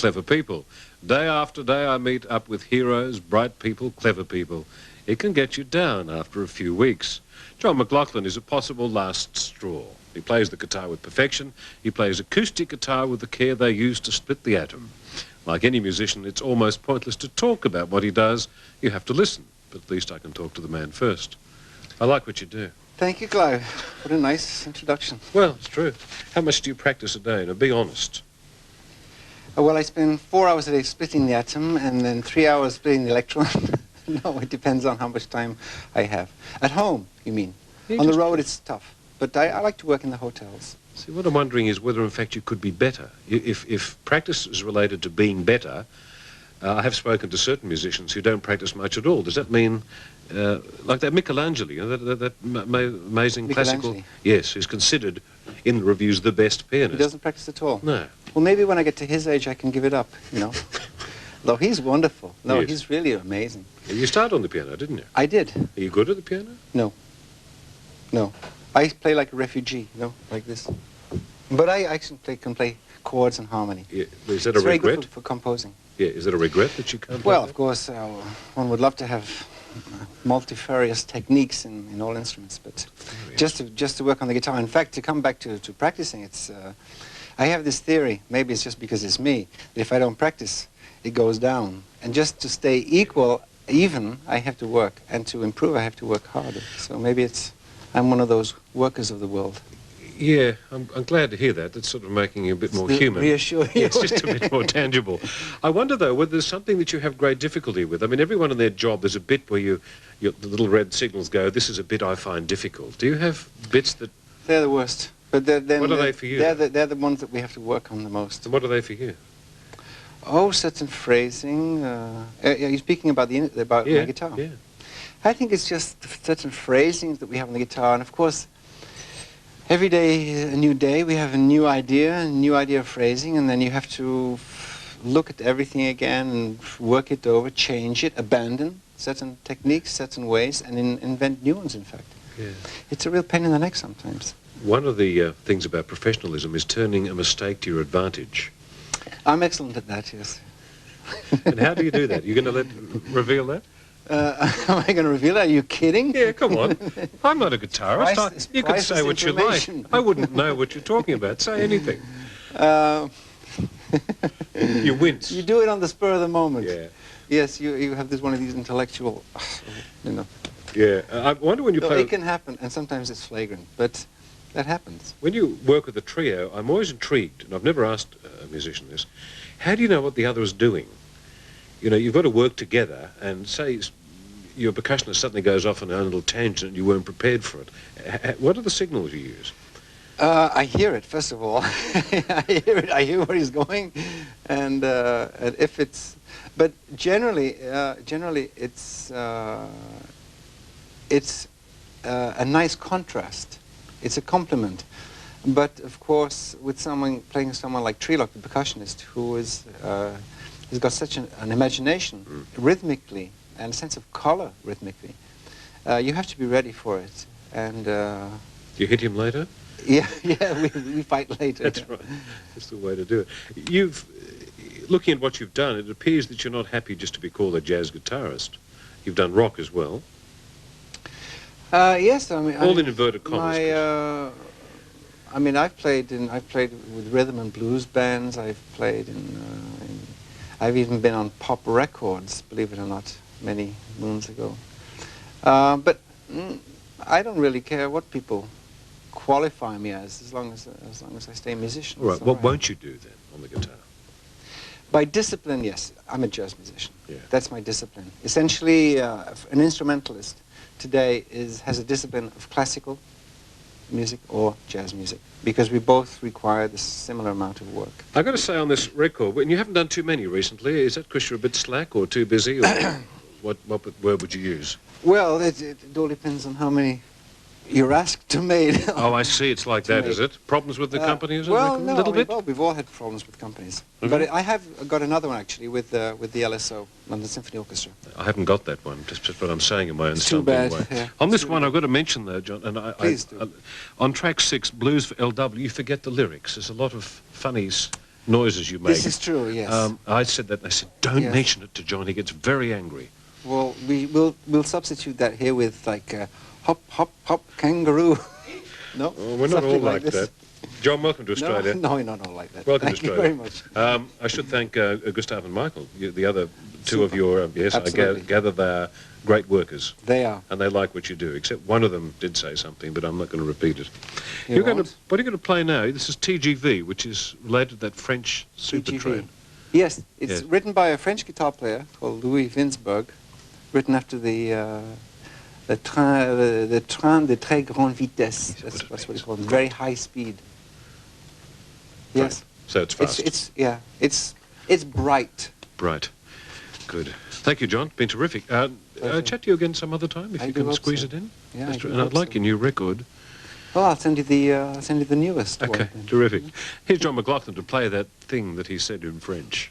clever people. Day after day I meet up with heroes, bright people, clever people. It can get you down after a few weeks. John McLaughlin is a possible last straw. He plays the guitar with perfection. He plays acoustic guitar with the care they use to split the atom. Like any musician, it's almost pointless to talk about what he does. You have to listen. But at least I can talk to the man first. I like what you do. Thank you, Clive. What a nice introduction. Well, it's true. How much do you practice a day? Now, be honest. Well, I spend 4 hours a day splitting the atom and then 3 hours splitting the electron. No, it depends on how much time I have. At home, you mean? Yeah, on the road, it's tough. But I like to work in the hotels. See, what I'm wondering is whether, in fact, you could be better. If practice is related to being better, I have spoken to certain musicians who don't practice much at all. Does that mean, like that Michelangelo, you know, that amazing classical... Yes, who's considered, in the reviews, the best pianist. He doesn't practice at all? No. Well, maybe when I get to his age, I can give it up, you know. Though he's wonderful. No, yes. He's really amazing. You started on the piano, didn't you? I did. Are you good at the piano? No. No. I play like a refugee, you know, like this. But I actually can play chords and harmony. Yeah. Is that a regret? It's very good for composing. Yeah, is it a regret that you can't play Well, that? of course, one would love to have multifarious techniques in all instruments, but just to work on the guitar. In fact, to come back to practicing, it's... I have this theory, maybe it's just because it's me, that if I don't practice, it goes down. And just to stay even, I have to work. And to improve, I have to work harder. So maybe I'm one of those workers of the world. Yeah, I'm glad to hear that. That's sort of making you a bit more human. Reassuring you. It's just a bit more tangible. I wonder, though, whether there's something that you have great difficulty with. I mean, everyone in their job, there's a bit where the little red signals go, this is a bit I find difficult. Do you have bits that... They're the worst. But what are they for you? They're the ones that we have to work on the most. And what are they for you? Oh, certain phrasing. You're speaking about my guitar. Yeah. I think it's just certain phrasings that we have on the guitar, and of course, every day a new day. We have a new idea of phrasing, and then you have to look at everything again and work it over, change it, abandon certain techniques, certain ways, and invent new ones. In fact, yeah. It's a real pain in the neck sometimes. One of the things about professionalism is turning a mistake to your advantage. I'm excellent at that, yes. And how do you do that? You're going to reveal that? Am I going to reveal that? Are you kidding? Yeah, come on. I'm not a guitarist. You could say what you like. I wouldn't know what you're talking about. Say anything. You wince. You do it on the spur of the moment. Yeah. Yes, you have one of these intellectual, you know. Yeah. I wonder when you play... It can happen, and sometimes it's flagrant, but that happens. When you work with a trio, I'm always intrigued, and I've never asked a musician this, how do you know what the other is doing? You know, you've got to work together, and say your percussionist suddenly goes off on a little tangent and you weren't prepared for it. What are the signals you use? I hear it, first of all. I hear where he's going, and if it's... But generally it's a nice contrast. It's a compliment. But, of course, with playing someone like Trilok, the percussionist, who is... he's got such an imagination, rhythmically, and a sense of color, rhythmically. You have to be ready for it. And you hit him later? Yeah, we fight later. That's right. That's the way to do it. Looking at what you've done, it appears that you're not happy just to be called a jazz guitarist. You've done rock as well. Yes, I mean... All in inverted commas. I mean, I've played with rhythm and blues bands. I've played I've even been on pop records, believe it or not, many moons ago. But I don't really care what people qualify me as long as I stay a musician. All right. What won't you do then on the guitar? By discipline, yes. I'm a jazz musician. Yeah. That's my discipline. Essentially, an instrumentalist today has a discipline of classical music or jazz music, because we both require the similar amount of work. I've got to say on this record, and you haven't done too many recently, is that because you're a bit slack or too busy, or what word would you use? Well, it all depends on how many you're asked to make. Oh, I see. It's like that, is it? Problems with the company, is it? Well, no, bit? Well, we've all had problems with companies. Mm-hmm. But I have got another one, actually, with the LSO, London Symphony Orchestra. I haven't got that one, just what I'm saying in my own stumbling way. Yeah. On this one, I've got to mention, though, John, and Please do. on track 6, Blues for LW, you forget the lyrics. There's a lot of funnies noises you make. This is true, yes. I said that, and I said, don't Yes. mention it to John. He gets very angry. Well, we'll substitute that here with like hop, hop, hop, kangaroo. No? Oh, we're not all Something like this. that. John, welcome to Australia. No, we're not all like that. Welcome Thank to you Australia. very much. I should thank Gustav and Michael, the other two of Super. your, yes, Absolutely. I gather they're great workers. They are. And they like what you do, except one of them did say something, but I'm not going to repeat it. You What are won't? you going to play now? This is TGV, which is related to that French super TGV. train. Yes, it's Yes. written by a French guitar player called Louis Winsberg, written after the train de très grande vitesse. Yes, That's what it's called. Very high speed. Yes. So it's fast. It's bright. Bright. Good. Thank you, John. Been terrific. Chat to you again some other time if I you do can hope squeeze so. it in. Yeah, That's I do and I'd hope like so. your new record. Well, I'll send you the newest one. Okay, then. terrific. Here's John McLaughlin to play that thing that he said in French.